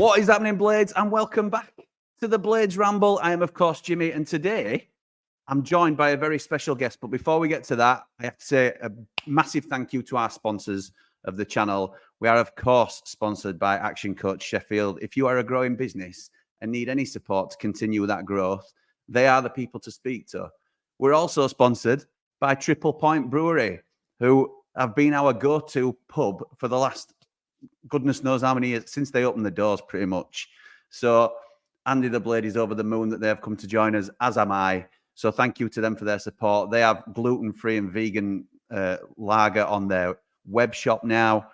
What is happening, Blades? And welcome back to the Blades Ramble. I am, of course, Jimmy, and today I'm joined by a very special guest. But before we get to that, I have to say a massive thank you to our sponsors of the channel. We are, of course, sponsored by Action Coach Sheffield. If you are a growing business and need any support to continue that growth, they are the people to speak to. We're also sponsored by Triple Point Brewery, who have been our go-to pub for the last goodness knows how many years, since they opened the doors, pretty much. So Andy the Blade is over the moon that they have come to join us, as am I. So thank you to them for their support. They have gluten-free and vegan lager on their web shop now,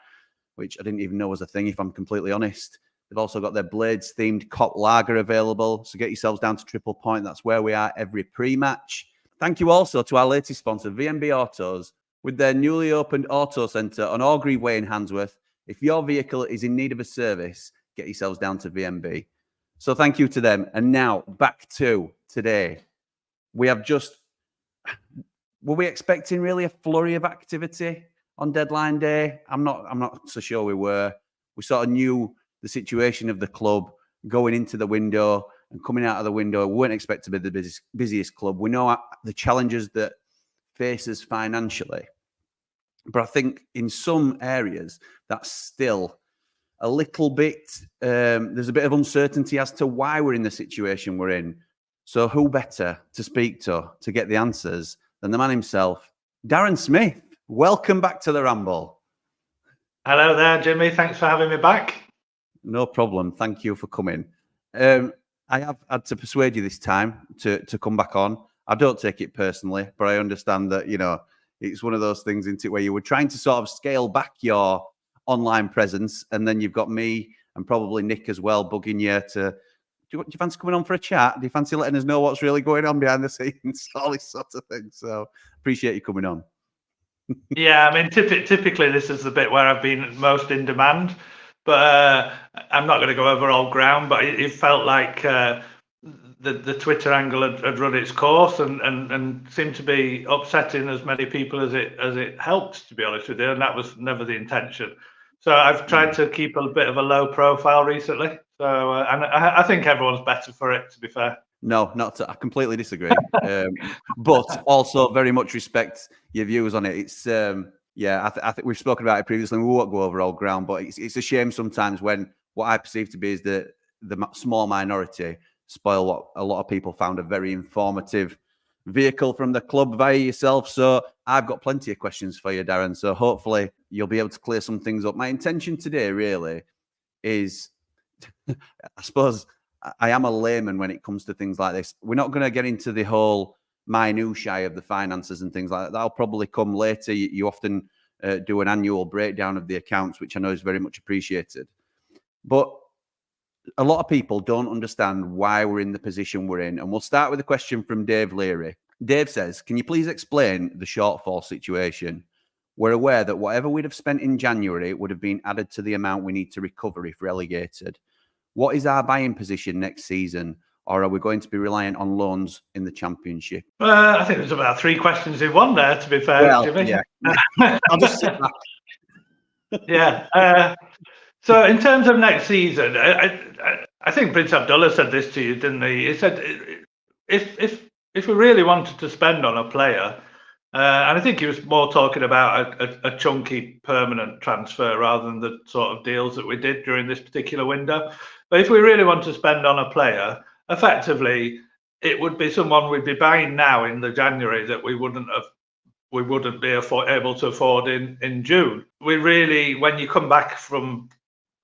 which I didn't even know was a thing, if I'm completely honest. They've also got their Blades-themed Cop Lager available. So get yourselves down to Triple Point. That's where we are every pre-match. Thank you also to our latest sponsor, VMB Autos, with their newly opened auto centre on Orgreave Way in Handsworth. If your vehicle is in need of a service, get yourselves down to VMB. So thank you to them. And now back to today. We have just, were we expecting really a flurry of activity on deadline day? I'm not so sure we were. We sort of knew the situation of the club going into the window and coming out of the window. We weren't expected to be the busiest club. We know the challenges that face us financially. But I think in some areas, that's still a little bit, there's a bit of uncertainty as to why we're in the situation we're in. So who better to speak to get the answers than the man himself, Darren Smith. Welcome back to the Ramble. Hello there, Jimmy. Thanks for having me back. No problem. Thank you for coming. I have had to persuade you this time to come back on. I don't take it personally, but I understand that, you know, it's one of those things, isn't it, where you were trying to sort of scale back your online presence, and then you've got me and probably Nick as well bugging you to, do you fancy coming on for a chat? Do you fancy letting us know what's really going on behind the scenes? All this sort of thing. So appreciate you coming on. Yeah, I mean, typically this is the bit where I've been most in demand, but I'm not going to go over old ground, but it felt like the Twitter angle had run its course and seemed to be upsetting as many people as it helped, to be honest with you, and that was never the intention. So I've tried to keep a bit of a low profile recently. So and I think everyone's better for it, to be fair. No, I completely disagree. But also very much respect your views on it. It's yeah, I think we've spoken about it previously. We won't go over old ground, but it's a shame sometimes when what I perceive to be is the small minority spoil what a lot of people found a very informative vehicle from the club via yourself. So I've got plenty of questions for you, Darren. So hopefully you'll be able to clear some things up. My intention today really is, I suppose I am a layman when it comes to things like this. We're not going to get into the whole minutiae of the finances and things like that. That'll probably come later. You often do an annual breakdown of the accounts, which I know is very much appreciated. But a lot of people don't understand why we're in the position we're in. And we'll start with a question from Dave Leary. Dave says, can you please explain the shortfall situation? We're aware that whatever we'd have spent in January would have been added to the amount we need to recover if relegated. What is our buying position next season? Or are we going to be reliant on loans in the Championship? I think there's about 3 questions in one there, to be fair, Jimmy. Yeah. I'll just sit back. Yeah. So in terms of next season, I think Prince Abdullah said this to you, didn't he? He said if we really wanted to spend on a player, and I think he was more talking about a chunky permanent transfer rather than the sort of deals that we did during this particular window. But if we really want to spend on a player, effectively, it would be someone we'd be buying now in the January that we wouldn't be able to afford in June. We really, when you come back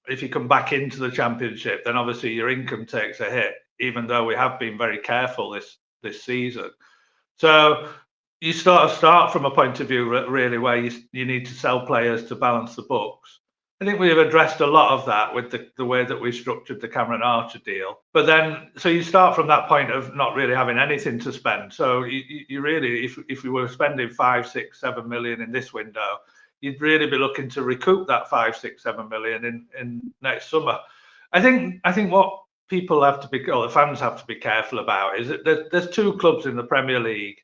if you come back into the Championship, then obviously your income takes a hit, even though we have been very careful this season. So you sort of start from a point of view really where you need to sell players to balance the books. I think we've addressed a lot of that with the way that we structured the Cameron Archer deal. But then, so you start from that point of not really having anything to spend. So you really, if we were spending 5, 6, 7 million in this window, you'd really be looking to recoup that 5, 6, 7 million in next summer. I think what people have to be, or the fans have to be careful about is that there's 2 clubs in the Premier League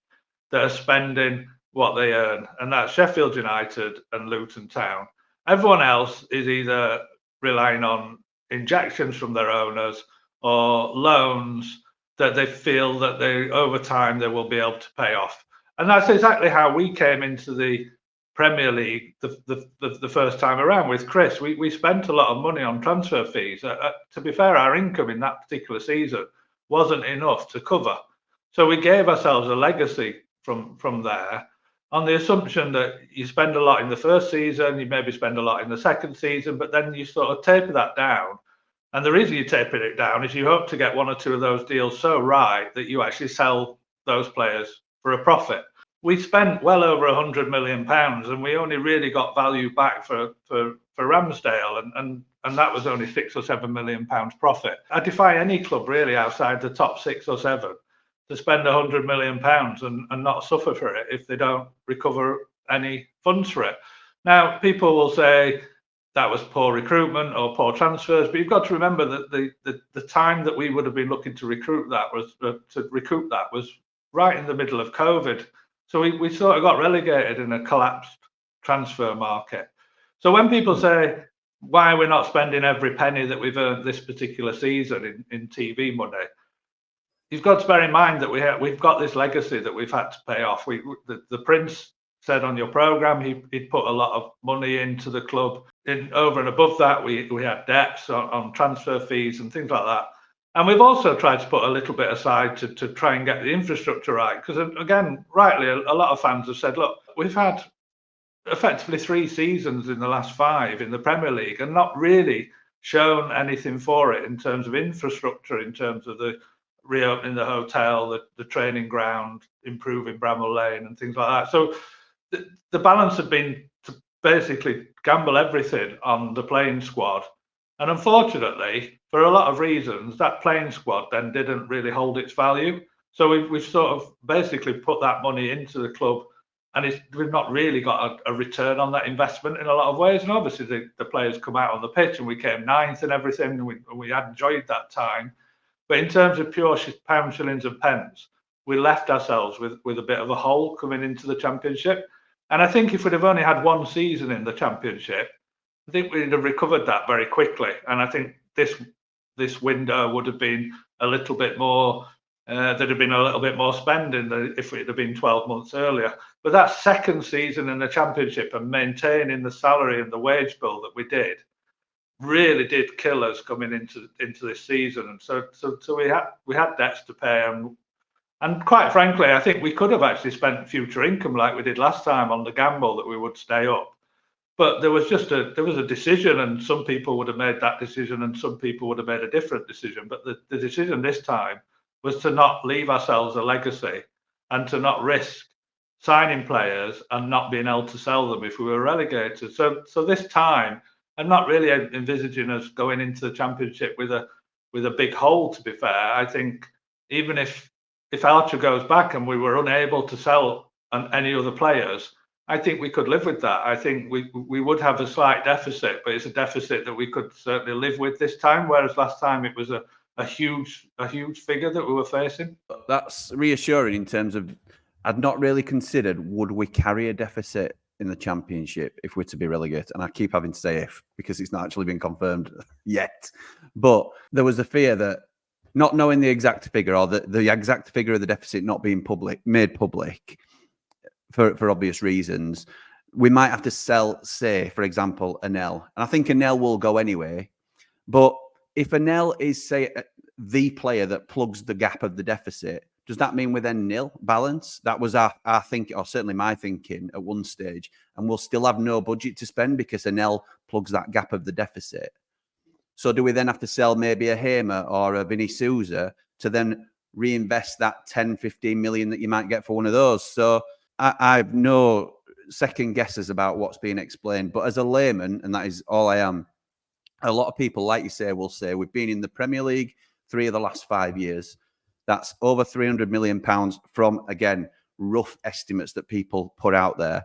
that are spending what they earn, and that's Sheffield United and Luton Town. Everyone else is either relying on injections from their owners or loans that they feel that over time they will be able to pay off. And that's exactly how we came into the Premier League the first time around with Chris. We spent a lot of money on transfer fees. To be fair, our income in that particular season wasn't enough to cover. So we gave ourselves a legacy from there, on the assumption that you spend a lot in the first season, you maybe spend a lot in the second season, but then you sort of taper that down. And the reason you taper it down is you hope to get one or two of those deals so right that you actually sell those players for a profit. We spent well over £100 million, and we only really got value back for Ramsdale, and that was only £6 or £7 million profit. I defy any club really outside the top 6 or 7 to spend £100 million and not suffer for it if they don't recover any funds for it. Now, people will say that was poor recruitment or poor transfers, but you've got to remember that the time that we would have been looking to recoup that was right in the middle of COVID. So we sort of got relegated in a collapsed transfer market. So when people say why we're not spending every penny that we've earned this particular season in TV money, you've got to bear in mind that we've got this legacy that we've had to pay off. The Prince said on your programme he'd put a lot of money into the club. Over and above that, we had debts on transfer fees and things like that. And we've also tried to put a little bit aside to try and get the infrastructure right. Because again, rightly, a lot of fans have said, look, we've had effectively 3 seasons in the last 5 in the Premier League and not really shown anything for it in terms of infrastructure, in terms of the reopening the hotel, the training ground, improving Bramall Lane and things like that. So the balance had been to basically gamble everything on the playing squad. And unfortunately, for a lot of reasons, that playing squad then didn't really hold its value. So we've sort of basically put that money into the club, and we've not really got a return on that investment in a lot of ways. And obviously the players come out on the pitch and we came 9th and everything, and we had enjoyed that time. But in terms of pure pounds, shillings and pence, we left ourselves with a bit of a hole coming into the Championship. And I think if we'd have only had 1 season in the Championship, I think we'd have recovered that very quickly. And I think this window would have been a little bit more, there'd have been a little bit more spending if it had been 12 months earlier. But that second season in the Championship and maintaining the salary and the wage bill that we did really did kill us coming into this season. And so we had debts to pay, and quite frankly, I think we could have actually spent future income like we did last time on the gamble that we would stay up. But there was a decision, and some people would have made that decision and some people would have made a different decision. But the decision this time was to not leave ourselves a legacy and to not risk signing players and not being able to sell them if we were relegated. So this time, I'm not really envisaging us going into the Championship with a big hole, to be fair. I think even if Archer goes back and we were unable to sell any other players, I think we could live with that. I think we would have a slight deficit, but it's a deficit that we could certainly live with this time, whereas last time it was a huge figure that we were facing. That's reassuring in terms of I'd not really considered, would we carry a deficit in the Championship if we're to be relegated? And I keep having to say if, because it's not actually been confirmed yet. But there was a fear that not knowing the exact figure, or the exact figure of the deficit not being made public for obvious reasons, we might have to sell, say, for example, Anel. And I think Anel will go anyway. But if Anel is, say, the player that plugs the gap of the deficit, does that mean we're then nil balance? That was our thinking, or certainly my thinking at one stage. And we'll still have no budget to spend because Anel plugs that gap of the deficit. So do we then have to sell maybe a Hamer or a Vinny Souza to then reinvest that 10, 15 million that you might get for one of those? So I have no second guesses about what's being explained. But as a layman, and that is all I am, a lot of people, like you say, will say we've been in the Premier League 3 of the last 5 years. That's over £300 million from, again, rough estimates that people put out there.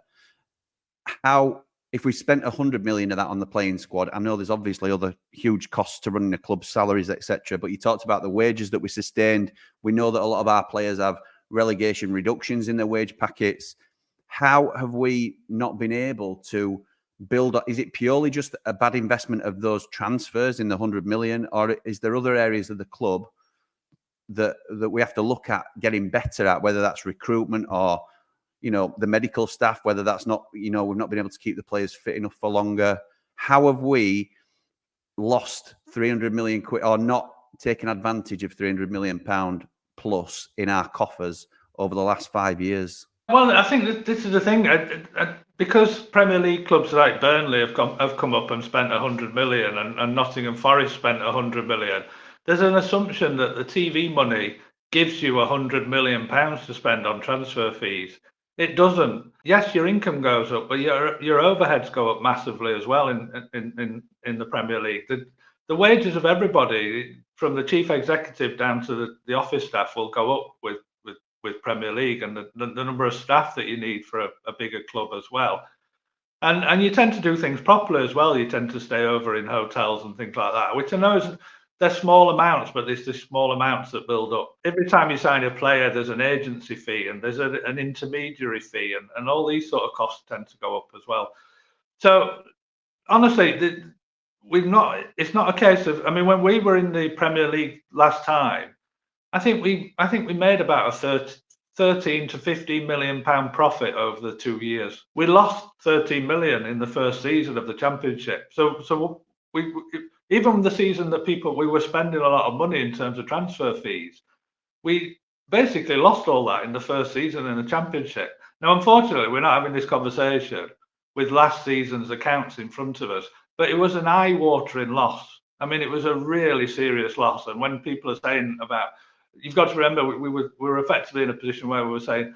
If we spent 100 million of that on the playing squad, I know there's obviously other huge costs to running the club, salaries, etc. But you talked about the wages that we sustained. We know that a lot of our players have relegation reductions in their wage packets. How have we not been able to build? Is it purely just a bad investment of those transfers in the 100 million, or is there other areas of the club that we have to look at getting better at, whether that's recruitment or, you know, the medical staff, whether that's not, you know, we've not been able to keep the players fit enough for longer? How have we lost 300 million quid, or not taken advantage of 300 million pound plus in our coffers over the last 5 years? Well, I think this is the thing, because Premier League clubs like Burnley have come up and spent 100 million, and Nottingham Forest spent 100 million. There's an assumption that the TV money gives you 100 million pounds to spend on transfer fees. It doesn't. Yes, your income goes up, but your overheads go up massively as well in the Premier League. The wages of everybody, from the chief executive down to the office staff, will go up with Premier League, and the number of staff that you need for a bigger club as well. And you tend to do things properly as well. You tend to stay over in hotels and things like that, which I know is, they're small amounts, but it's the small amounts that build up. Every time you sign a player, there's an agency fee, and there's an intermediary fee, and all these sort of costs tend to go up as well. So honestly, it's not a case of, I mean, when we were in the Premier League last time, I think we made about a 13 to 15 million pound profit over the 2 years. We lost 13 million in the first season of the Championship. So we even the season that we were spending a lot of money in terms of transfer fees, we basically lost all that in the first season in the Championship. Now, unfortunately, we're not having this conversation with last season's accounts in front of us, but it was an eye-watering loss. I mean, it was a really serious loss. And when people are saying about, you've got to remember, we were effectively in a position where we were saying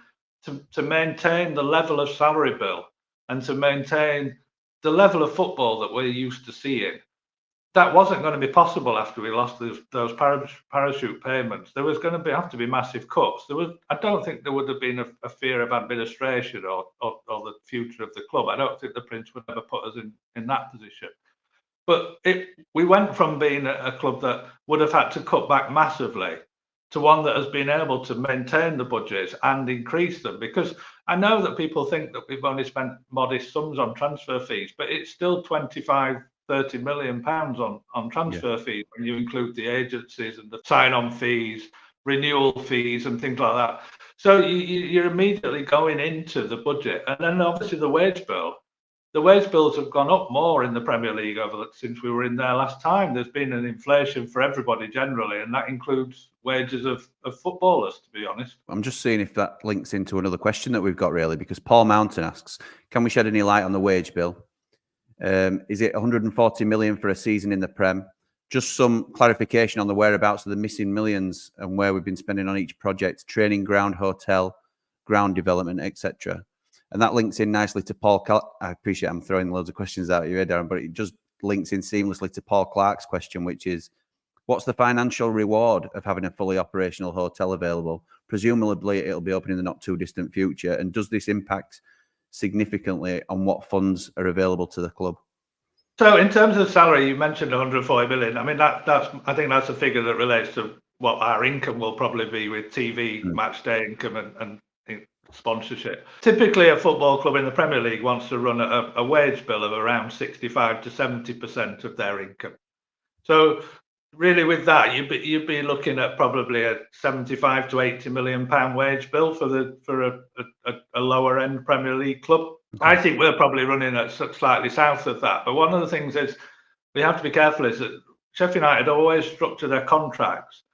to maintain the level of salary bill and to maintain the level of football that we're used to seeing, that wasn't going to be possible after we lost those parachute payments. There was going to have to be massive cuts. I don't think there would have been a fear of administration or the future of the club. I don't think the Prince would ever put us in that position. But we went from being a club that would have had to cut back massively to one that has been able to maintain the budgets and increase them. Because I know that people think that we've only spent modest sums on transfer fees, but it's still 25, 30 million pounds on transfer fees when you include the agencies and the sign-on fees, renewal fees and things like that. So you're immediately going into the budget. And then obviously the wage bill. The wage bills have gone up more in the Premier League since we were in there last time. There's been an inflation for everybody generally, and that includes wages of footballers, to be honest. I'm just seeing if that links into another question that we've got, really, because Paul Mountain asks, can we shed any light on the wage bill? Is it 140 million for a season in the Prem? Just some clarification on the whereabouts of the missing millions and where we've been spending on each project: training ground, hotel, ground development, etc. And that links in nicely to Paul. I appreciate I'm throwing loads of questions out at you here, Darren, but it just links in seamlessly to Paul Clark's question, which is, what's the financial reward of having a fully operational hotel available? Presumably, it'll be open in the not too distant future. And does this impact significantly on what funds are available to the club? So in terms of salary, you mentioned 140 million. I mean, I think that's a figure that relates to what our income will probably be with TV, match day income and sponsorship. Typically, a football club in the Premier League wants to run a wage bill of around 65 to 70% of their income. So really, with that, you'd be looking at probably a 75 to 80 million pound wage bill for a lower end Premier League club. Okay. I think we're probably running at slightly south of that. But one of the things is we have to be careful is that Sheffield United always structure their contracts,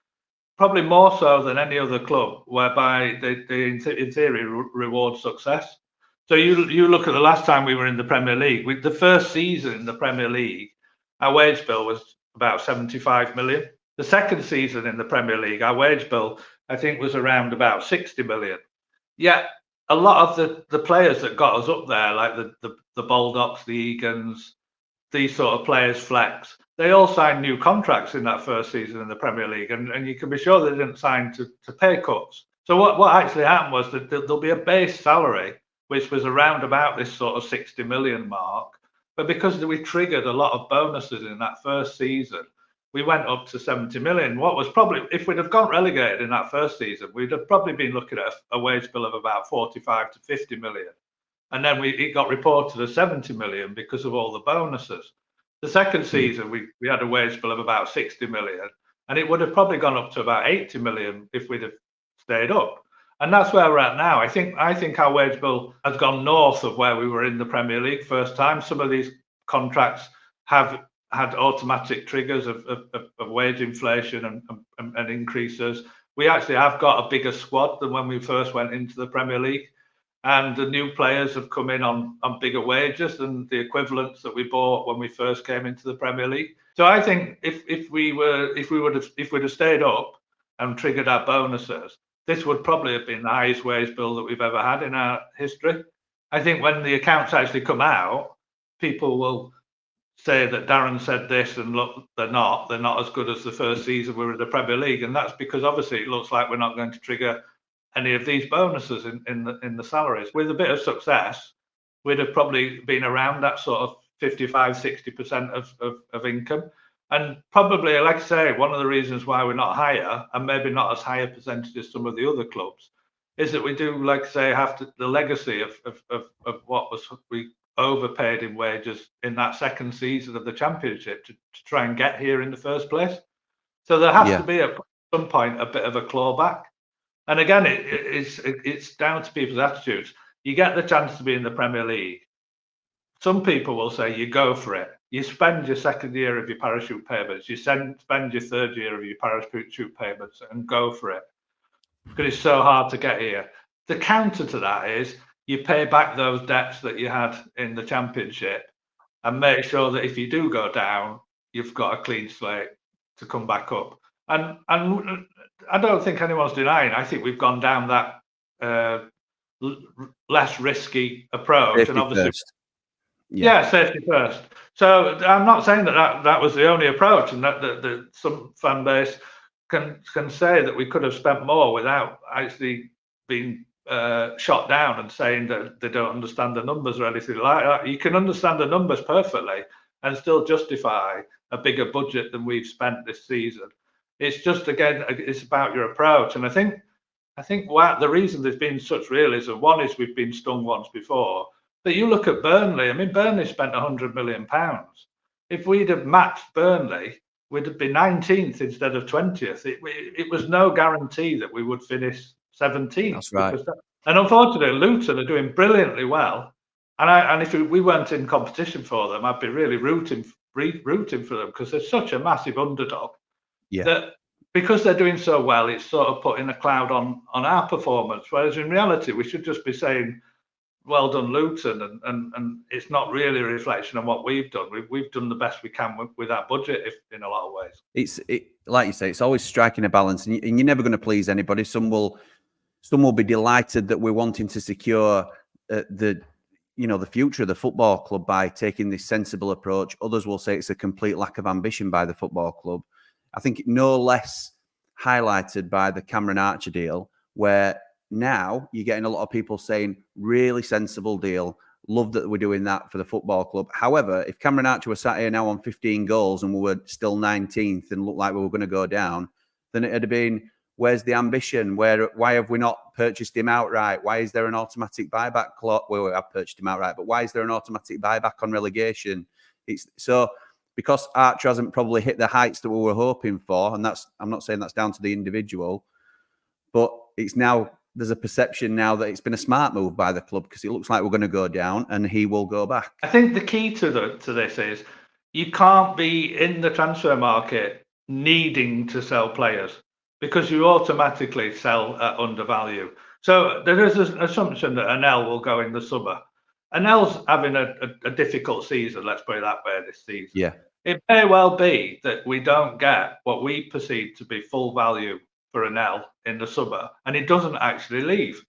probably more so than any other club, whereby they in theory reward success. So you look at the last time we were in the Premier League, with the first season in the Premier League, our wage bill was about 75 million. The second season in the Premier League, our wage bill, I think, was around about 60 million. Yet a lot of the players that got us up there, like the Bulldogs, the Egans, these sort of players, Flex, they all signed new contracts in that first season in the Premier League, and you can be sure they didn't sign to pay cuts. So what actually happened was that there'll be a base salary which was around about this sort of 60 million mark, but because we triggered a lot of bonuses in that first season, we went up to 70 million. What was probably, if we'd have gone relegated in that first season, we'd have probably been looking at a wage bill of about 45 to 50 million. and then it got reported as 70 million because of all the bonuses. The second season, we had a wage bill of about 60 million, and it would have probably gone up to about 80 million if we'd have stayed up. And that's where we're at now. I think our wage bill has gone north of where we were in the Premier League first time. Some of these contracts have had automatic triggers of wage inflation and increases. We actually have got a bigger squad than when we first went into the Premier League. And the new players have come in on bigger wages than the equivalents that we bought when we first came into the Premier League. So I think if we'd have stayed up and triggered our bonuses, this would probably have been the highest wage bill that we've ever had in our history. I think when the accounts actually come out, people will say that Darren said this, and look, they're not as good as the first season we were in the Premier League, and that's because obviously it looks like we're not going to trigger any of these bonuses in the salaries. With a bit of success, we'd have probably been around that sort of 55-60% of income. And probably, like I say, one of the reasons why we're not higher, and maybe not as high a percentage as some of the other clubs, is that we do, like I say, have the legacy of what we overpaid in wages in that second season of the Championship to try and get here in the first place. So there has to be at some point a bit of a clawback. And again, it's down to people's attitudes. You get the chance to be in the Premier League. Some people will say you go for it. You spend your second year of your parachute payments. You spend your third year of your parachute payments and go for it because it's so hard to get here. The counter to that is you pay back those debts that you had in the Championship and make sure that if you do go down, you've got a clean slate to come back up. And I don't think anyone's denying. I think we've gone down that less risky approach. Safety and obviously, safety first. So I'm not saying that was the only approach, and that some fan base can say that we could have spent more without actually being shot down and saying that they don't understand the numbers or anything like that. You can understand the numbers perfectly and still justify a bigger budget than we've spent this season. It's just, again, it's about your approach. And I think the reason there's been such realism, one is we've been stung once before, but you look at Burnley. I mean, Burnley spent £100 million. If we'd have matched Burnley, we'd have been 19th instead of 20th. It was no guarantee that we would finish 17th. That's right. And unfortunately, Luton are doing brilliantly well. And if we weren't in competition for them, I'd be really rooting for them because they're such a massive underdog. That because they're doing so well, it's sort of putting a cloud on our performance. Whereas in reality, we should just be saying, well done, Luton. And it's not really a reflection on what we've done. We've done the best we can with our budget, in a lot of ways. It's like you say, it's always striking a balance, and you're never going to please anybody. Some will be delighted that we're wanting to secure the future of the football club by taking this sensible approach. Others will say it's a complete lack of ambition by the football club. I think no less highlighted by the Cameron Archer deal, where now you're getting a lot of people saying, really sensible deal. Love that we're doing that for the football club. However, if Cameron Archer was sat here now on 15 goals and we were still 19th and looked like we were going to go down, then it'd have been, where's the ambition? Why have we not purchased him outright? Why is there an automatic buyback clause? Well, we have purchased him outright, but why is there an automatic buyback on relegation? It's so because Archer hasn't probably hit the heights that we were hoping for, and I'm not saying that's down to the individual, but it's now there's a perception now that it's been a smart move by the club because it looks like we're going to go down and he will go back. I think the key to this is you can't be in the transfer market needing to sell players, because you automatically sell at undervalue. So there is an assumption that Anel will go in the summer. Anel's having a difficult season, let's put it that way, this season. Yeah. It may well be that we don't get what we perceive to be full value for Anel in the summer, and he doesn't actually leave.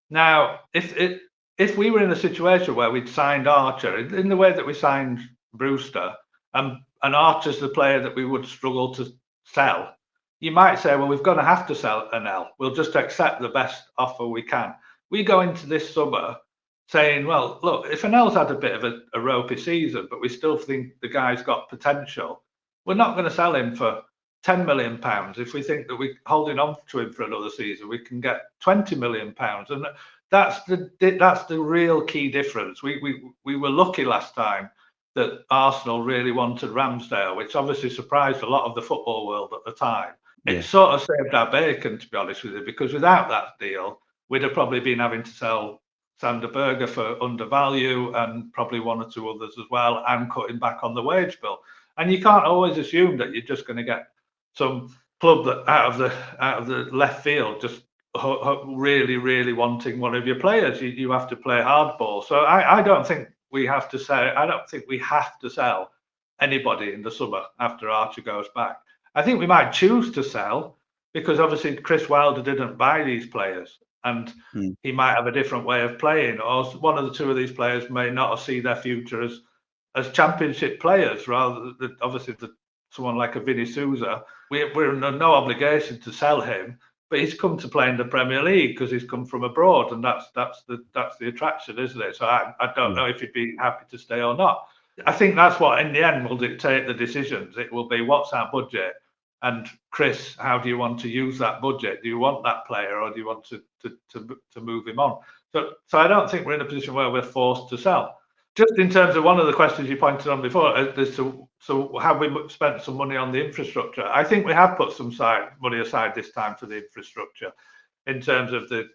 Now, if we were in a situation where we'd signed Archer in the way that we signed Brewster, and Archer's the player that we would struggle to sell, you might say, well, we're going to have to sell Anel. We'll just accept the best offer we can. We go into this summer saying, well, look, if Anel's had a bit of a ropey season, but we still think the guy's got potential, we're not going to sell him for £10 million. If we think that we're holding on to him for another season, we can get £20 million. And that's the real key difference. We were lucky last time that Arsenal really wanted Ramsdale, which obviously surprised a lot of the football world at the time. Yeah. It sort of saved our bacon, to be honest with you, because without that deal, we'd have probably been having to sell Sander Berge for undervalue and probably one or two others as well, and cutting back on the wage bill. And you can't always assume that you're just going to get some club that out of the left field just really, really wanting one of your players. You have to play hardball. So I don't think we have to say. I don't think we have to sell anybody in the summer after Archer goes back. I think we might choose to sell because obviously Chris Wilder didn't buy these players, and he might have a different way of playing, or one of the two of these players may not see their future as championship players, rather than obviously someone like a Vinny Souza. We're under no obligation to sell him, but he's come to play in the Premier League because he's come from abroad, and that's the attraction, isn't it? So I don't know if he'd be happy to stay or not. I think that's what in the end will dictate the decisions. It will be what's our budget, and Chris, how do you want to use that budget? Do you want that player, or do you want to move him on? So I don't think we're in a position where we're forced to sell. Just in terms of one of the questions you pointed on before, so have we spent some money on the infrastructure? I think we have put some money aside this time for the infrastructure in terms of the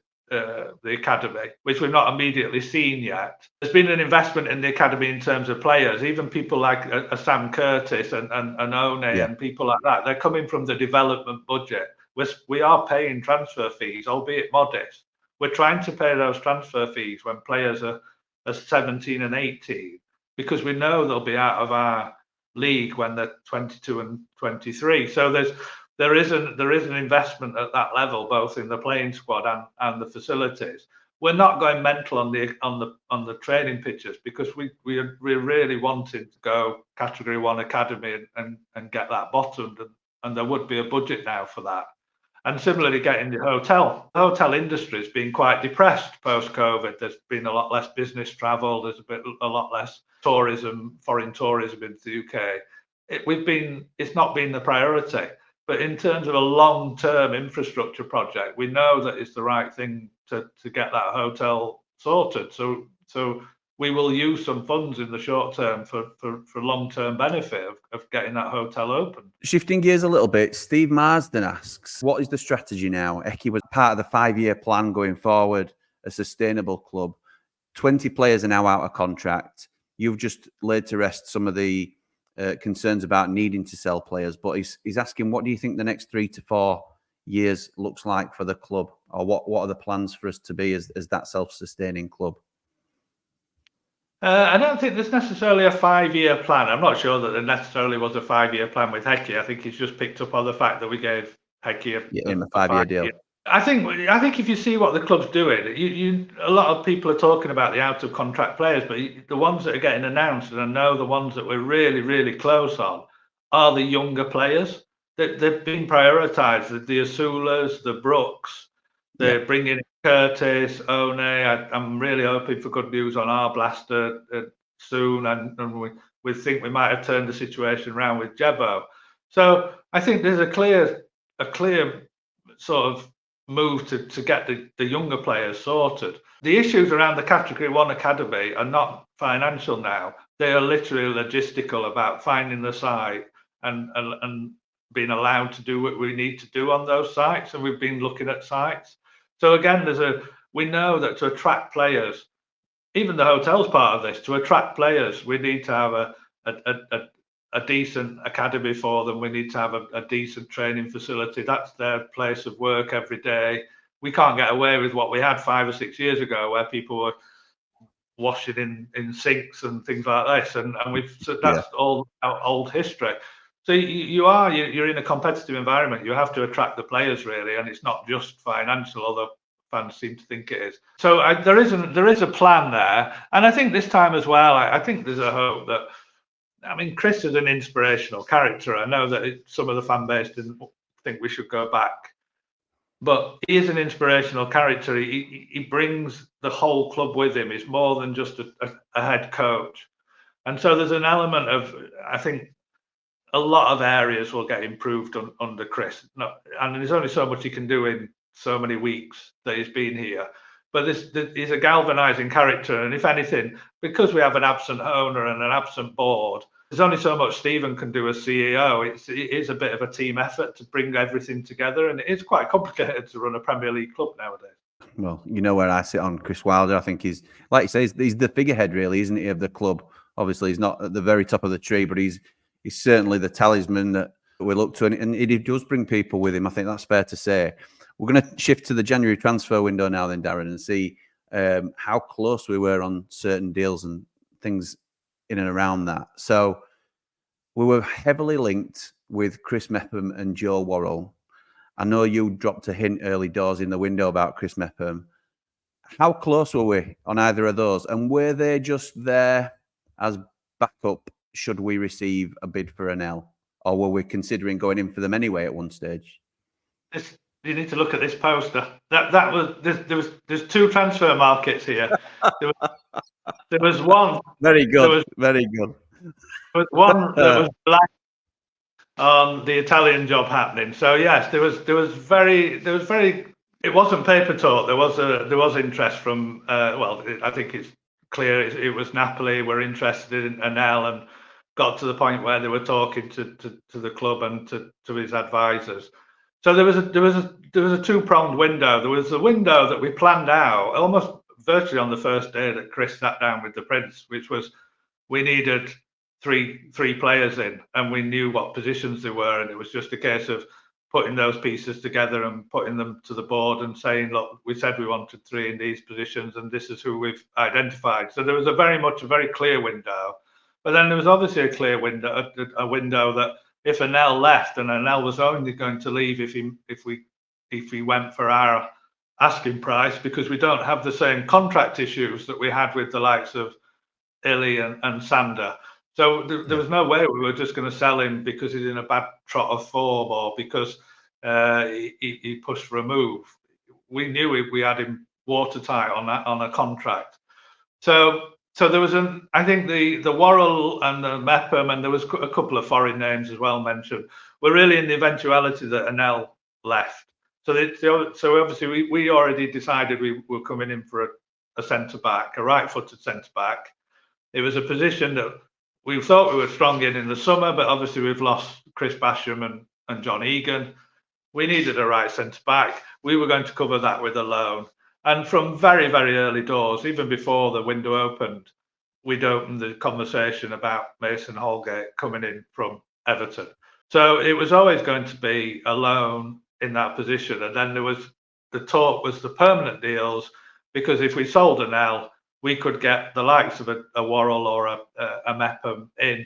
academy, which we've not immediately seen yet. There's been an investment in the academy in terms of players, even people like a Sam Curtis and One and people like that. They're coming from the development budget. We are paying transfer fees, albeit modest. We're trying to pay those transfer fees when players are 17 and 18, because we know they'll be out of our league when they're 22 and 23. So there is an investment at that level, both in the playing squad and the facilities. We're not going mental on the training pitches because we're really wanting to go Category 1 academy and get that bottomed, and there would be a budget now for that. And similarly, getting the hotel industry has been quite depressed post-COVID. There's been a lot less business travel. There's a lot less tourism, foreign tourism into the UK. It's not been the priority. But in terms of a long-term infrastructure project, we know that it's the right thing to get that hotel sorted. So we will use some funds in the short term for long-term benefit of getting that hotel open. Shifting gears a little bit, Steve Marsden asks, what is the strategy now? Eki was part of the 5-year plan going forward, a sustainable club. 20 players are now out of contract. You've just laid to rest some of the concerns about needing to sell players, but he's asking, what do you think the next 3 to 4 years looks like for the club, or what are the plans for us to be as that self-sustaining club? I don't think there's necessarily a 5-year plan. I'm not sure that there necessarily was a 5-year plan with Eki. I think he's just picked up on the fact that we gave Eki a 5-year deal. I think if you see what the club's doing, a lot of people are talking about the out of contract players, but the ones that are getting announced, and I know the ones that we're really, really close on, are the younger players. They've been prioritised. The Asulas, the Brooks, they're bringing in Curtis, One. I'm really hoping for good news on our blaster soon, and we think we might have turned the situation around with Jebo. So I think there's a clear sort of move to get the younger players sorted. The issues around the Category 1 academy are not financial now. They are literally logistical, about finding the site and being allowed to do what we need to do on those sites. And we've been looking at sites. So again, we know that to attract players, even the hotel's part of this, to attract players, we need to have a decent academy for them. We need to have a decent training facility. That's their place of work every day. We can't get away with what we had 5 or 6 years ago, where people were washing in sinks and things like this, and that's all old history. So you're in a competitive environment. You have to attract the players, really, and it's not just financial, although fans seem to think it is. So there is a plan there, and I think this time as well, I think there's a hope that. I mean, Chris is an inspirational character. I know that some of the fan base didn't think we should go back, but he is an inspirational character. He brings the whole club with him. He's more than just a head coach. And so there's an element of, I think, a lot of areas will get improved under Chris. And there's only so much he can do in so many weeks that he's been here. But he's a galvanising character, and if anything, because we have an absent owner and an absent board, there's only so much Stephen can do as CEO. It is a bit of a team effort to bring everything together, and it is quite complicated to run a Premier League club nowadays. Well, you know where I sit on Chris Wilder. I think he's, like you say, he's the figurehead, really, isn't he, of the club? Obviously, he's not at the very top of the tree, but he's certainly the talisman that we look to, and he does bring people with him. I think that's fair to say. We're going to shift to the January transfer window now, then, Darren, and see how close we were on certain deals and things in and around that. So we were heavily linked with Chris Mepham and Joe Worrell. I know you dropped a hint early doors in the window about Chris Mepham. How close were we on either of those? And were they just there as backup should we receive a bid for an L? Or were we considering going in for them anyway at one stage? You need to look at this poster. That was there's two transfer markets here. There was one. Very good. Very good. There was one that was black on the Italian job happening. So yes, there was very. It wasn't paper talk. There was interest from. I think it's clear it was Napoli were interested in Anel and got to the point where they were talking to the club and to his advisors. So there was a two-pronged window. There was a window that we planned out almost virtually on the first day that Chris sat down with the Prince, which was we needed three players in, and we knew what positions they were, and it was just a case of putting those pieces together and putting them to the board and saying, look, we said we wanted three in these positions, and this is who we've identified. So there was a very clear window, but then there was obviously a clear window, a window that if Anel left, and Anel was only going to leave if we went for our asking price, because we don't have the same contract issues that we had with the likes of Illy and Sander. So there was no way we were just going to sell him because he's in a bad trot of form or because he pushed for a move. We knew we had him watertight on a contract. So there was I think the Worrell and the Mepham, and there was a couple of foreign names as well mentioned, were really in the eventuality that Anel left. So obviously we already decided we were coming in for a centre back, a right-footed centre back. It was a position that we thought we were strong in the summer, but obviously we've lost Chris Basham and John Egan. We needed a right centre back. We were going to cover that with a loan. And from very early doors, even before the window opened, we'd opened the conversation about Mason Holgate coming in from Everton. So it was always going to be a loan in that position. And then the talk was the permanent deals, because if we sold Anel, we could get the likes of a Worrell or a Mepham in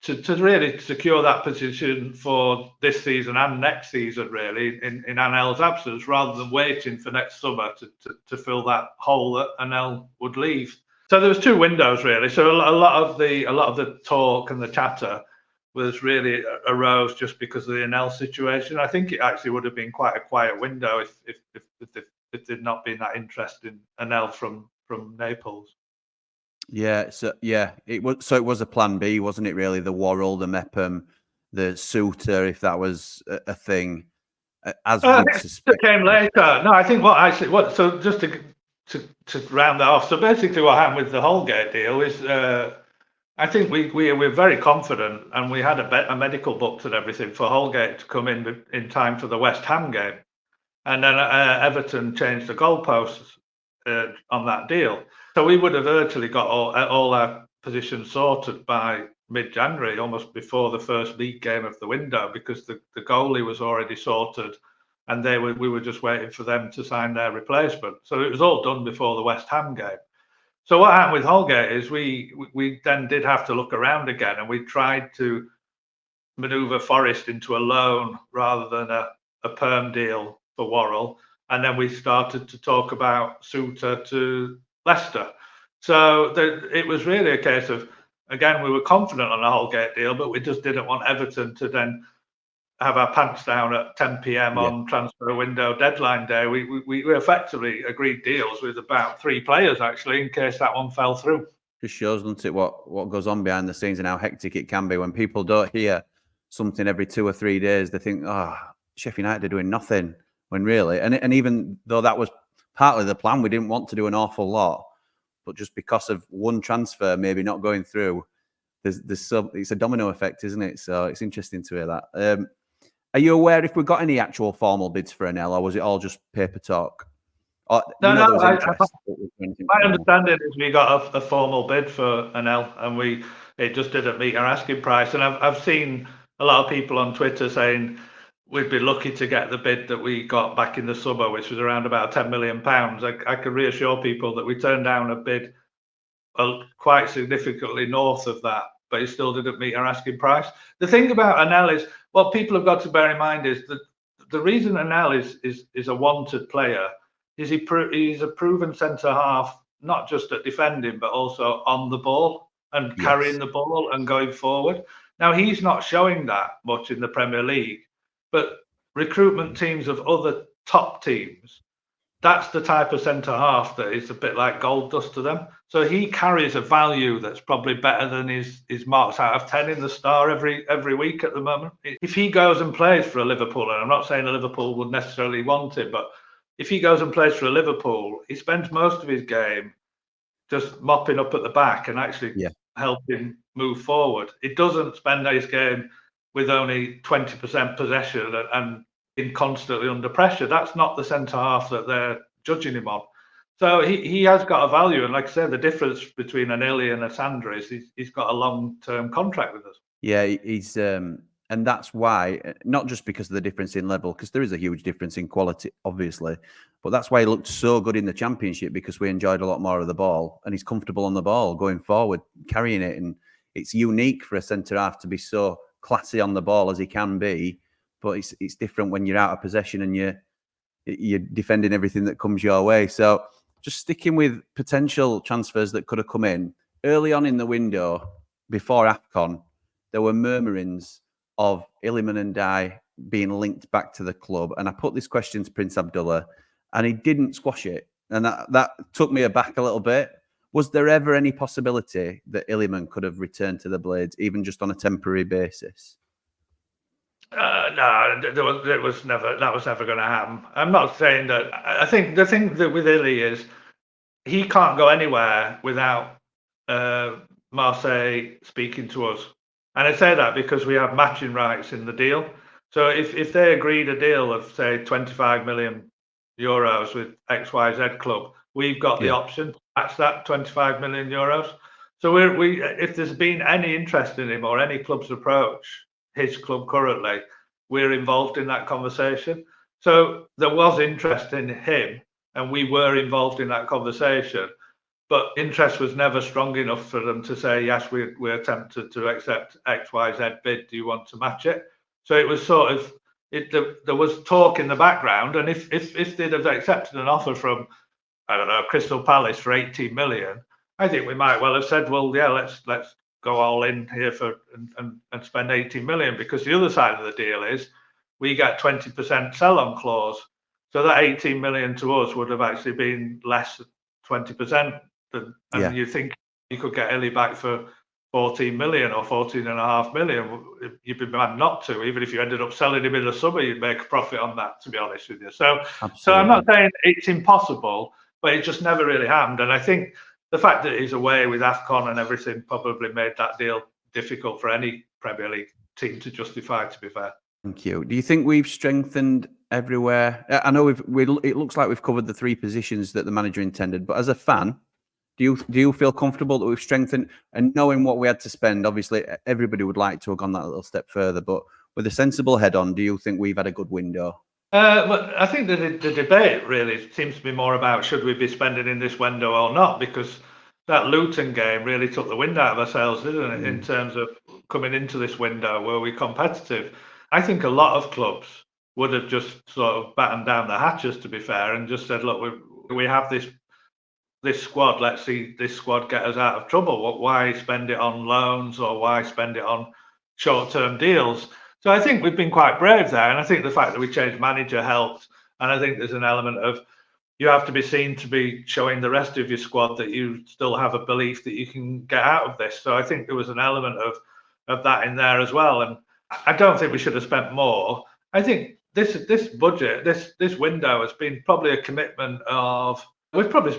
to really secure that position for this season and next season, really, in Anel's absence, rather than waiting for next summer to fill that hole that Anel would leave. So there was two windows, really. So a lot of the talk and the chatter was really arose just because of the Anel situation. I think it actually would have been quite a quiet window if there'd not been that interest in Anel from Naples. Yeah, it was a plan B, wasn't it? Really, the Worrell, the Mepham, the Suter, if that was a thing. As it came later. No, I think So just to round that off. So basically, what happened with the Holgate deal is, I think we're very confident, and we had a medical booked and everything for Holgate to come in time for the West Ham game, and then Everton changed the goalposts on that deal. So we would have virtually got all our positions sorted by mid-January, almost before the first league game of the window, because the goalie was already sorted, and we were just waiting for them to sign their replacement. So it was all done before the West Ham game. So what happened with Holgate is we then did have to look around again, and we tried to manoeuvre Forest into a loan rather than a perm deal for Worrell. And then we started to talk about Suter to Leicester. So it was really a case of, again, we were confident on the Holgate deal, but we just didn't want Everton to then have our pants down at 10 p.m. on transfer window deadline day. We effectively agreed deals with about 3 players, actually, in case that one fell through. Just shows, doesn't it, what goes on behind the scenes and how hectic it can be when people don't hear something every 2 or 3 days. They think, Sheffield United are doing nothing, when really, and even though that was partly the plan. We didn't want to do an awful lot, but just because of one transfer maybe not going through, it's a domino effect, isn't it? So it's interesting to hear that. Are you aware if we got any actual formal bids for Anel, or was it all just paper talk? Or, No, there was interest. My understanding is we got a formal bid for Anel, and it just didn't meet our asking price. And I've seen a lot of people on Twitter saying we'd be lucky to get the bid that we got back in the summer, which was around about £10 million. I can reassure people that we turned down a bid quite significantly north of that, but it still didn't meet our asking price. The thing about Anel is, what people have got to bear in mind is that the reason Anel is a wanted player is he's a proven centre half, not just at defending, but also on the ball and carrying the ball and going forward. Now, he's not showing that much in the Premier League, but recruitment teams of other top teams, that's the type of centre half that is a bit like gold dust to them. So he carries a value that's probably better than his marks out of 10 in the Star every week at the moment. If he goes and plays for a Liverpool, and I'm not saying a Liverpool would necessarily want it, but if he goes and plays for a Liverpool, he spends most of his game just mopping up at the back and actually helping move forward. He doesn't spend his game with only 20% possession and in constantly under pressure. That's not the centre half that they're judging him on. So he has got a value, and like I said, the difference between an Illy and a Sandra is he's got a long-term contract with us. Yeah, he's and that's why, not just because of the difference in level, because there is a huge difference in quality, obviously, but that's why he looked so good in the Championship, because we enjoyed a lot more of the ball, and he's comfortable on the ball going forward, carrying it, and it's unique for a centre half to be so classy on the ball as he can be. But it's different when you're out of possession and you're defending everything that comes your way. So just sticking with potential transfers that could have come in early on in the window before AFCON, there were murmurings of Iliman and Dye being linked back to the club. And I put this question to Prince Abdullah, and he didn't squash it. And that took me aback a little bit. Was there ever any possibility that Iliman could have returned to the Blades, even just on a temporary basis? No, that was never going to happen. I'm not saying that. I think the thing that with Illy is he can't go anywhere without Marseille speaking to us. And I say that because we have matching rights in the deal. So if they agreed a deal of, say, 25 million euros with XYZ club, we've got the option to match that 25 million euros. So if there's been any interest in him or any club's approach his club currently, we're involved in that conversation. So there was interest in him, and we were involved in that conversation. But interest was never strong enough for them to say, yes, we're tempted to accept XYZ bid. Do you want to match it? So it was sort of, there was talk in the background. And if they'd have accepted an offer from, I don't know, Crystal Palace for 18 million, I think we might well have said, well, yeah, let's go all in here for and spend 18 million, because the other side of the deal is we get 20% sell-on clause. So that 18 million to us would have actually been less than 20%. And you think you could get Illy back for 14 million or 14.5 million, you'd be mad not to. Even if you ended up selling him in the summer, you'd make a profit on that, to be honest with you. So I'm not saying it's impossible, but it just never really happened. And I think the fact that he's away with AFCON and everything probably made that deal difficult for any Premier League team to justify, to be fair. Thank you. Do you think we've strengthened everywhere? I know it looks like we've covered the three positions that the manager intended, but as a fan, do you feel comfortable that we've strengthened, and knowing what we had to spend? Obviously, everybody would like to have gone that little step further, but with a sensible head on, do you think we've had a good window? But I think the debate really seems to be more about should we be spending in this window or not, because that Luton game really took the wind out of ourselves, didn't it, in terms of coming into this window? Were we competitive? I think a lot of clubs would have just sort of battened down the hatches, to be fair, and just said, look, we have this squad, let's see this squad get us out of trouble. Why spend it on loans, or why spend it on short-term deals? So I think we've been quite brave there, and I think the fact that we changed manager helped. And I think there's an element of you have to be seen to be showing the rest of your squad that you still have a belief that you can get out of this. So I think there was an element of that in there as well. And I don't think we should have spent more. I think this budget, this window has been probably a commitment of. We've probably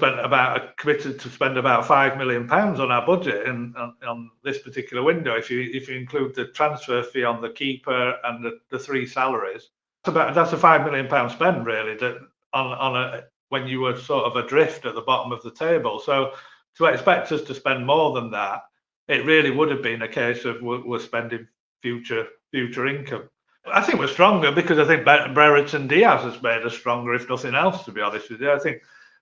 committed to spend about £5 million on our budget on this particular window. If you include the transfer fee on the keeper and the 3 salaries, that's a £5 million spend really. That when you were sort of adrift at the bottom of the table. So to expect us to spend more than that, it really would have been a case of we're spending future income. I think we're stronger because I think Brereton Diaz has made us stronger, if nothing else, to be honest with you. I think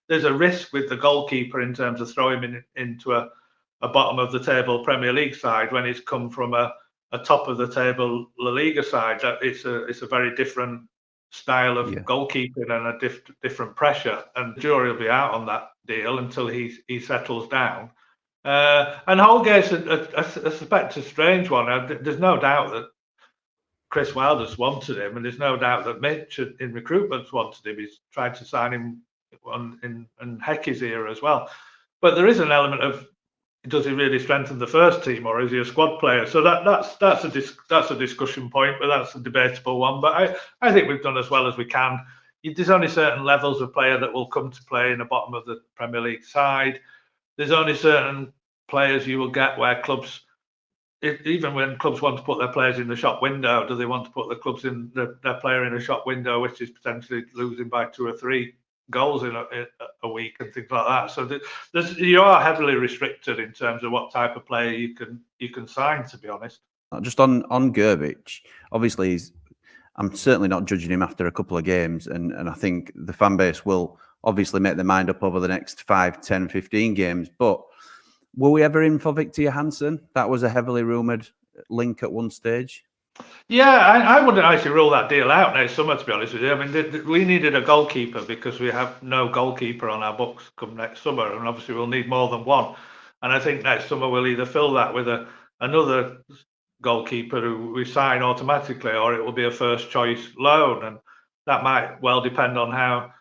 there's a risk with the goalkeeper in terms of throwing him into a bottom of the table Premier League side when he's come from a top of the table La Liga side. That it's a very different style of goalkeeping and a different pressure. And the jury will be out on that deal until he settles down. And Holgate's, I suspect, a strange one. There's no doubt that Chris Wilder's wanted him, and there's no doubt that Mitch in recruitment's wanted him. He's tried to sign him in Hecky's era as well. But there is an element of, does he really strengthen the first team, or is he a squad player? So that's a discussion point, but that's a debatable one. But I think we've done as well as we can. There's only certain levels of player that will come to play in the bottom of the Premier League side. There's only certain players you will get where clubs, even when clubs want to put their players in the shop window, do they want to put their player in a shop window, which is potentially losing by 2 or 3 goals in a week and things like that. So you are heavily restricted in terms of what type of player you can sign, to be honest. Just on Gerbic, obviously I'm certainly not judging him after a couple of games, and I think the fan base will obviously make their mind up over the next 5, 10, 15 games. But were we ever in for Victor Johansson? That was a heavily rumoured link at one stage. Yeah, I wouldn't actually rule that deal out next summer, to be honest with you. I mean, we needed a goalkeeper because we have no goalkeeper on our books come next summer, and obviously we'll need more than one. And I think next summer we'll either fill that with another goalkeeper who we sign automatically, or it will be a first choice loan, and that might well depend on how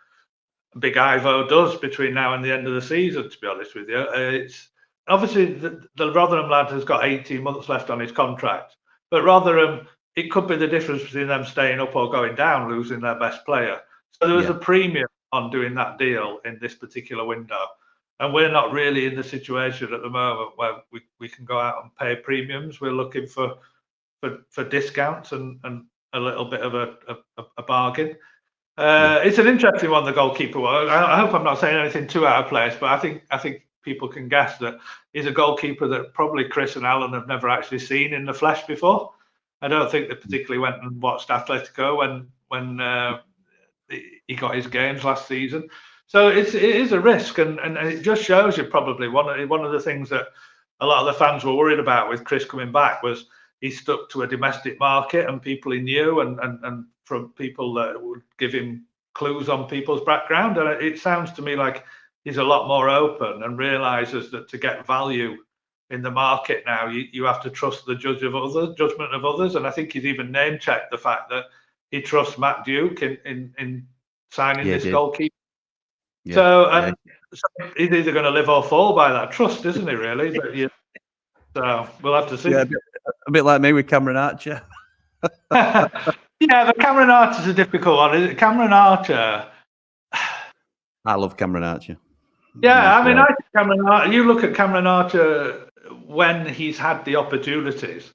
Big Ivo does between now and the end of the season, to be honest with you. It's obviously the Rotherham lad has got 18 months left on his contract, but Rotherham, it could be the difference between them staying up or going down, losing their best player. So there was a premium on doing that deal in this particular window. And we're not really in the situation at the moment where we can go out and pay premiums. We're looking for discounts and a little bit of a bargain. It's an interesting one, the goalkeeper one. I hope I'm not saying anything too out of place, but I think people can guess that he's a goalkeeper that probably Chris and Alan have never actually seen in the flesh before. I don't think they particularly went and watched Atletico when he got his games last season. So it is a risk, and it just shows you probably one of the things that a lot of the fans were worried about with Chris coming back was he stuck to a domestic market and people he knew, and from people that would give him clues on people's background. And it sounds to me like he's a lot more open and realizes that to get value in the market now, you have to trust the judgment of others. And I think he's even name checked the fact that he trusts Matt Duke in signing this goalkeeper. Yeah. So he's either going to live or fall by that trust, isn't he? Really? But, so we'll have to see. Yeah, a bit like me with Cameron Archer. Yeah, but Cameron Archer's a difficult one. Is it Cameron Archer? I love Cameron Archer. Yeah, I mean, I think Cameron Archer. You look at Cameron Archer when he's had the opportunities.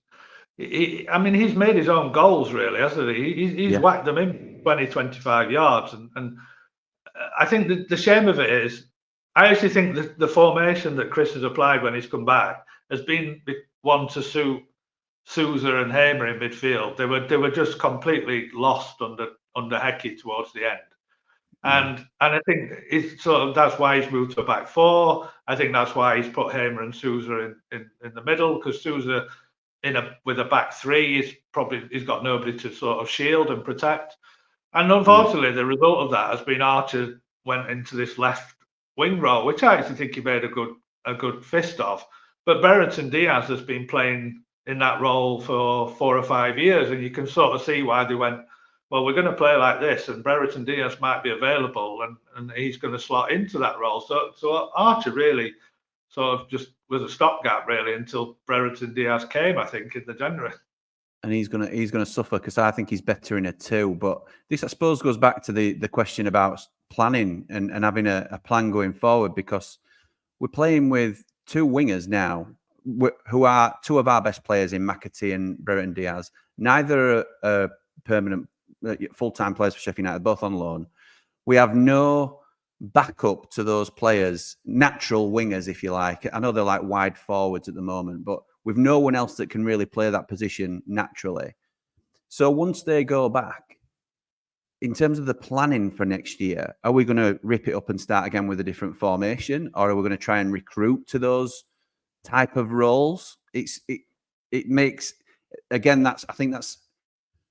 I mean, he's made his own goals, really, hasn't he? He's whacked them in 20, 25 yards. And I think the shame of it is, I actually think the formation that Chris has applied when he's come back has been one to suit Sousa and Hamer in midfield. They were just completely lost under Hecky towards the end. And I think it's sort of that's why he's moved to a back four. I think that's why he's put Hamer and Sousa in the middle, because Sousa with a back three he's got nobody to sort of shield and protect. And unfortunately, the result of that has been Archer went into this left wing role, which I actually think he made a good fist of. But Brereton Diaz has been playing in that role for 4 or 5 years, and you can sort of see why they went, well, we're going to play like this, and Brereton Diaz might be available, and he's going to slot into that role. So Archer really sort of just was a stopgap, really, until Brereton Diaz came, I think, in the January. and he's gonna suffer because I think he's better in a 2. But this, I suppose, goes back to the question about planning and having a plan going forward, because we're playing with 2 wingers now, who are 2 of our best players in McAtee and Brereton Diaz. Neither are permanent full-time players for Sheffield United, both on loan. We have no backup to those players, natural wingers, if you like. I know they're like wide forwards at the moment, but with no one else that can really play that position naturally. So once they go back, in terms of the planning for next year, are we going to rip it up and start again with a different formation, or are we going to try and recruit to those type of roles? It makes, again, I think that's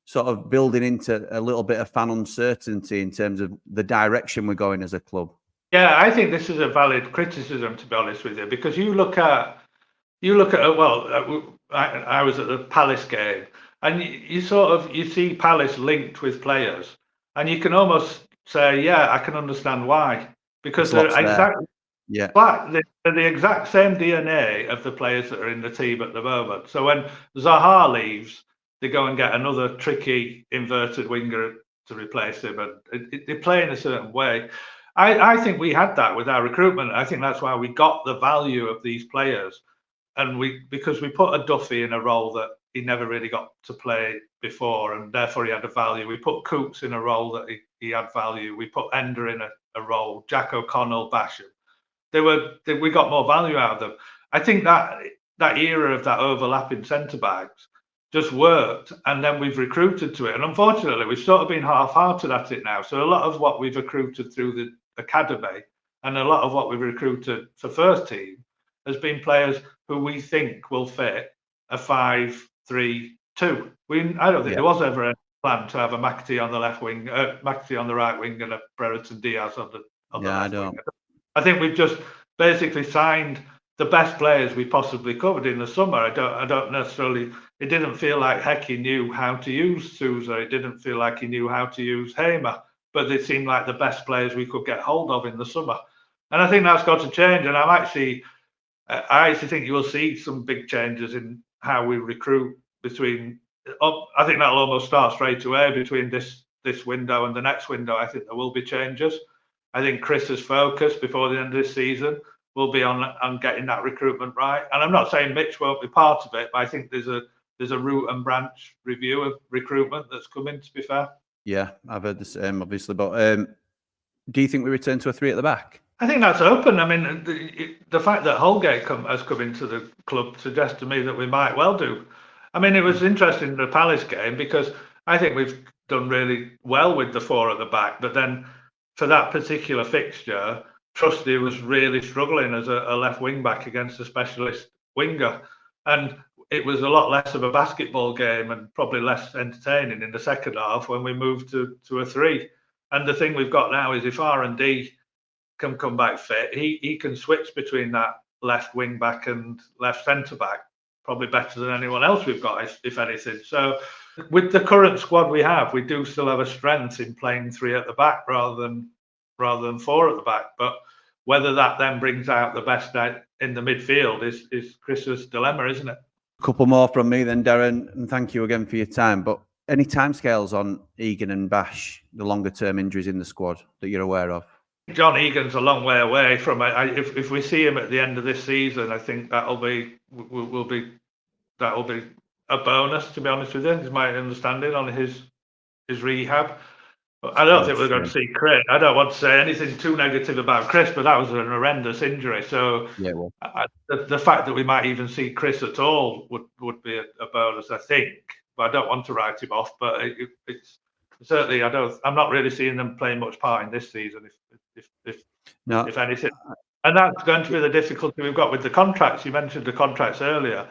sort of building into a little bit of fan uncertainty in terms of the direction we're going as a club. Yeah, I think this is a valid criticism, to be honest with you, because you look at well, I was at the Palace game, and you see Palace linked with players, and you can almost say, yeah, I can understand why, because they're exactly they're the exact same DNA of the players that are in the team at the moment. So when Zaha leaves, they go and get another tricky inverted winger to replace him, and they play in a certain way. I think we had that with our recruitment. I think that's why we got the value of these players. And because we put a Duffy in a role that he never really got to play before, and therefore he had a value. We put Coots in a role that he had value. We put Ender in a role, Jack O'Connell, Basham. We got more value out of them. I think that era of that overlapping centre backs just worked, and then we've recruited to it. And unfortunately, we've sort of been half-hearted at it now. So a lot of what we've recruited through the academy and a lot of what we've recruited for first team has been players who we think will fit a 5-3-2. I don't think there was ever a plan to have a McAtee on the left wing, McAtee on the right wing, and a Brereton Diaz on the left wing. I think we've just basically signed the best players we possibly covered in the summer. I don't necessarily. It didn't feel like Hecky knew how to use Sousa. It didn't feel like he knew how to use Hamer. But they seemed like the best players we could get hold of in the summer. And I think that's got to change. And I actually think you will see some big changes in how we recruit between. I think that'll almost start straight away between this window and the next window. I think there will be changes. I think Chris's focus before the end of this season will be on getting that recruitment right. And I'm not saying Mitch won't be part of it, but I think there's a root and branch review of recruitment that's coming, to be fair. Yeah, I've heard the same, obviously. But do you think we return to a 3 at the back? I think that's open. I mean, the fact that Holgate has come into the club suggests to me that we might well do. I mean, it was interesting in the Palace game because I think we've done really well with the 4 at the back. But then for that particular fixture, Trusty was really struggling as a left wing back against a specialist winger. And it was a lot less of a basketball game and probably less entertaining in the second half when we moved to a 3. And the thing we've got now is if R&D can come back fit, he can switch between that left wing back and left centre back probably better than anyone else we've got, if anything. So with the current squad we have, we do still have a strength in playing 3 at the back rather than 4 at the back. But whether that then brings out the best in the midfield is Chris's dilemma, isn't it? A couple more from me then, Darren, and thank you again for your time. But any timescales on Egan and Bash, the longer term injuries in the squad that you're aware of? John Egan's a long way away from it. If we see him at the end of this season, I think that'll be a bonus. To be honest with you, is my understanding on his rehab. But I don't think we're going to see Chris. I don't want to say anything too negative about Chris, but that was an horrendous injury. So yeah, well, the fact that we might even see Chris at all would be a bonus, I think. But I don't want to write him off. But it's certainly I'm not really seeing them playing much part in this season, if anything. And that's going to be the difficulty we've got with the contracts. You mentioned the contracts earlier.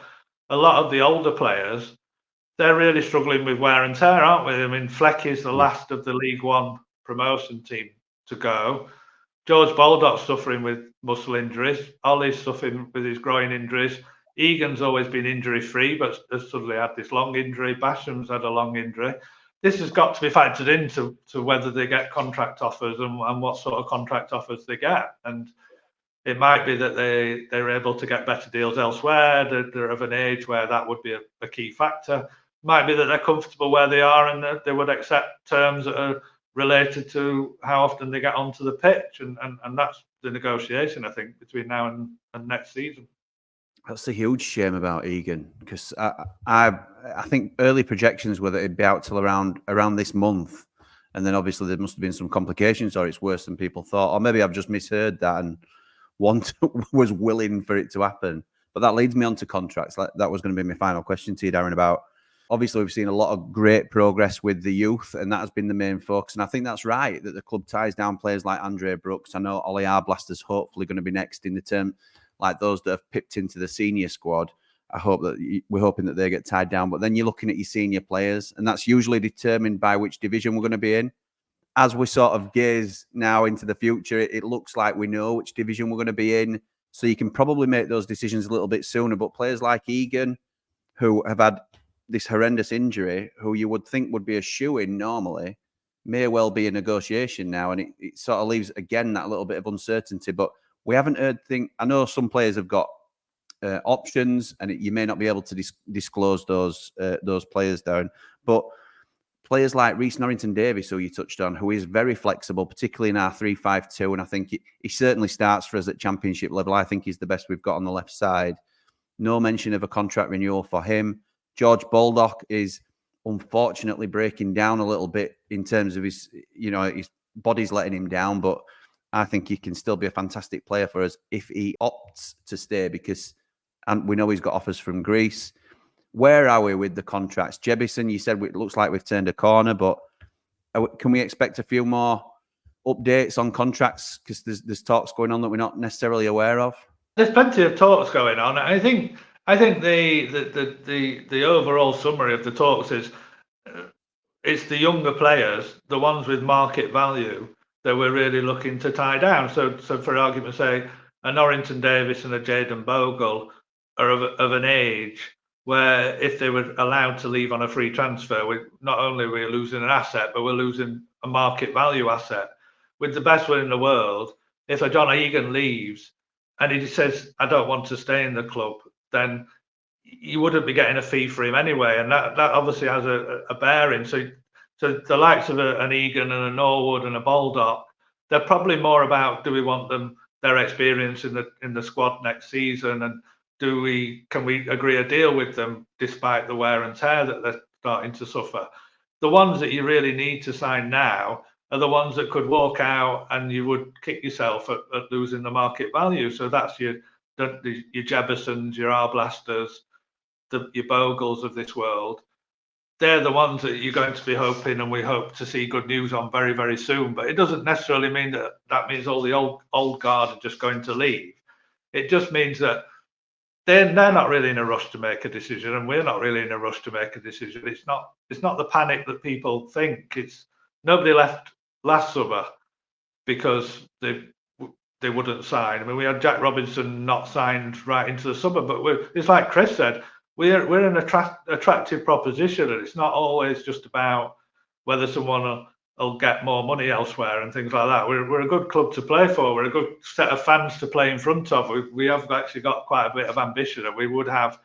A lot of the older players, they're really struggling with wear and tear, aren't we? I mean, Fleck is the last of the League One promotion team to go. George Baldock's suffering with muscle injuries. Ollie's suffering with his groin injuries. Egan's always been injury-free, but has suddenly had this long injury. Basham's had a long injury. This has got to be factored into whether they get contract offers and what sort of contract offers they get. And it might be that they're able to get better deals elsewhere. They're of an age where that would be a key factor. might be that they're comfortable where they are and that they would accept terms that are related to how often they get onto the pitch, and that's the negotiation, I think, between now and next season. That's a huge shame about Egan, because I think early projections were that it'd be out till around this month, and then obviously there must have been some complications, or it's worse than people thought, or maybe I've just misheard that and was willing for it to happen. But that leads me on to contracts. That was going to be my final question to you, Darren, about obviously we've seen a lot of great progress with the youth, and that has been the main focus. And I think that's right, that the club ties down players like Andre Brooks. I know Ollie Arblaster's hopefully going to be next in the term, like those that have pipped into the senior squad. I hope that we're hoping that they get tied down. But then you're looking at your senior players, and that's usually determined by which division we're going to be in. As we sort of gaze now into the future, it looks like we know which division we're going to be in. So you can probably make those decisions a little bit sooner. But players like Egan, who have had this horrendous injury, who you would think would be a shoo-in normally, may well be a negotiation now. And it sort of leaves, again, that little bit of uncertainty. But we haven't heard things. I know some players have got options, and you may not be able to disclose those players, Darren. But players like Reece Norrington-Davies, who you touched on, who is very flexible, particularly in our 3-5-2, and I think he certainly starts for us at championship level. I think he's the best we've got on the left side. No mention of a contract renewal for him. George Baldock is unfortunately breaking down a little bit in terms of his body's letting him down, but I think he can still be a fantastic player for us if he opts to stay, and we know he's got offers from Greece. Where are we with the contracts? Jebison, you said it looks like we've turned a corner, but can we expect a few more updates on contracts? Because there's talks going on that we're not necessarily aware of. There's plenty of talks going on. I think the overall summary of the talks is it's the younger players, the ones with market value, that we're really looking to tie down. So for argument's sake, a Norrington-Davies and a Jayden Bogle are of an age where if they were allowed to leave on a free transfer, not only we're losing an asset, but we're losing a market value asset. With the best will in the world, if a John Egan leaves and he says, I don't want to stay in the club, then you wouldn't be getting a fee for him anyway. And that obviously has a bearing. So the likes of an Egan and a Norwood and a Baldock, they're probably more about, do we want their experience in the squad next season, and can we agree a deal with them despite the wear and tear that they're starting to suffer? The ones that you really need to sign now are the ones that could walk out and you would kick yourself at losing the market value. So that's your Jebisons, your Arblasters, your Bogles of this world. They're the ones that you're going to be hoping, and we hope to see good news on very, very soon. But it doesn't necessarily mean that means all the old guard are just going to leave. It just means that they're not really in a rush to make a decision, and we're not really in a rush to make a decision. It's not the panic that people think. It's nobody left last summer because they wouldn't sign. I mean, we had Jack Robinson not signed right into the summer, but it's like Chris said, we're an attractive proposition, and it's not always just about whether someone will get more money elsewhere and things like that. We're a good club to play for. We're a good set of fans to play in front of. We have actually got quite a bit of ambition, and we would have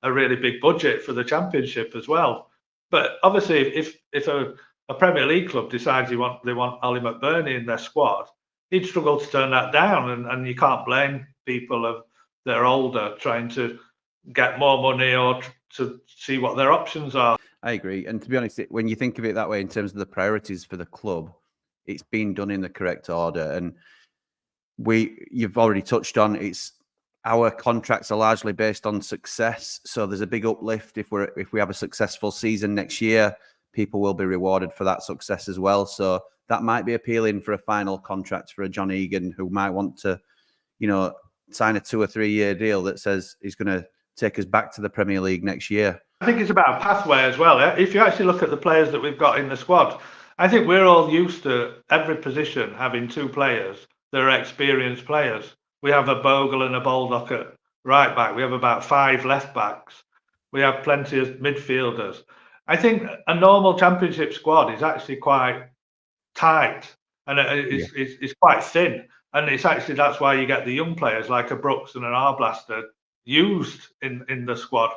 a really big budget for the championship as well. But obviously, if a Premier League club decides they want Ollie McBurney in their squad, he'd struggle to turn that down, and you can't blame people that are older trying to get more money or to see what their options are. I agree. And to be honest, when you think of it that way, in terms of the priorities for the club, it's been done in the correct order. And you've already touched on, our contracts are largely based on success. So there's a big uplift if we have a successful season next year. People will be rewarded for that success as well. So that might be appealing for a final contract for a John Egan, who might want to, sign a 2 or 3 year deal that says he's going to take us back to the Premier League next year. I think it's about a pathway as well. If you actually look at the players that we've got in the squad, I think we're all used to every position having 2 players that are experienced players. We have a Bogle and a Baldock at right back. We have about 5 left backs. We have plenty of midfielders. I think a normal championship squad is actually quite tight, and it's quite thin. And that's why you get the young players like a Brooks and an Arblaster used in the squad.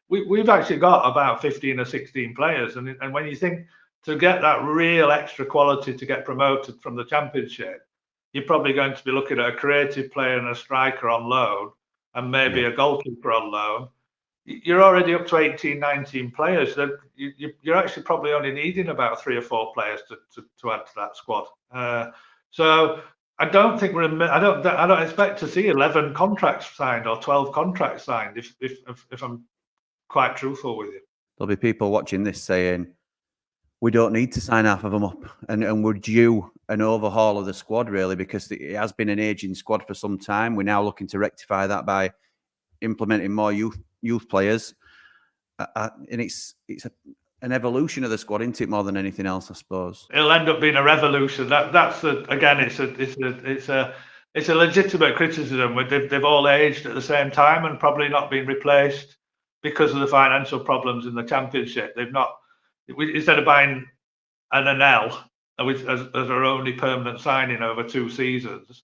we've actually got about 15 or 16 players, and when you think to get that real extra quality to get promoted from the Championship, you're probably going to be looking at a creative player and a striker on loan, and maybe a goalkeeper on loan. You're already up to 18, 19 players. That you're actually probably only needing about 3 or 4 players to add to that squad. So I don't think I don't expect to see 11 contracts signed or 12 contracts signed. If I'm quite truthful with you, there'll be people watching this saying, we don't need to sign half of them up, and we're due an overhaul of the squad, really, because it has been an aging squad for some time. We're now looking to rectify that by implementing more youth players, and it's an evolution of the squad, isn't it, more than anything else, I suppose. It'll end up being a revolution. Again, it's a legitimate criticism. They've all aged at the same time and probably not been replaced because of the financial problems in the Championship. They've not. Instead of buying an Anel as our only permanent signing over 2 seasons,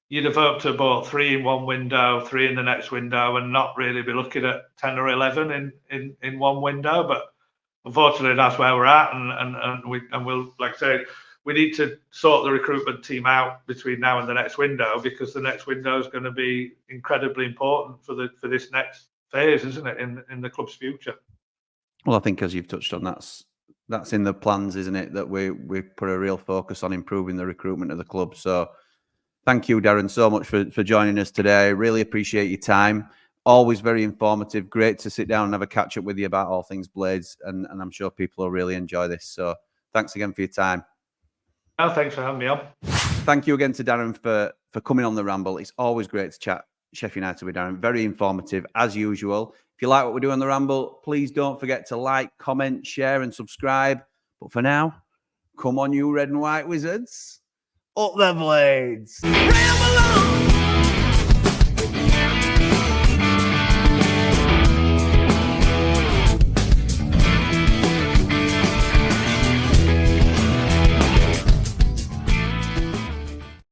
you'd have hoped to bought 3 in one window, 3 in the next window, and not really be looking at 10 or 11 in one window. But unfortunately, that's where we're at, and we'll, like I say, we need to sort the recruitment team out between now and the next window, because the next window is going to be incredibly important for this next phase, isn't it, in the club's future? Well, I think, as you've touched on, that's in the plans, isn't it? That we put a real focus on improving the recruitment of the club. So thank you, Darren, so much for joining us today. I really appreciate your time. Always very informative. Great to sit down and have a catch up with you about all things Blades, and I'm sure people will really enjoy this. So thanks again for your time. Oh, thanks for having me on. Thank you again to Darren for coming on the Ramble. It's always great to chat Sheffield United with Darren. Very informative, as usual. If you like what we do on the Ramble, please don't forget to like, comment, share, and subscribe. But for now, come on, you red and white wizards. Up the Blades. Ramble on!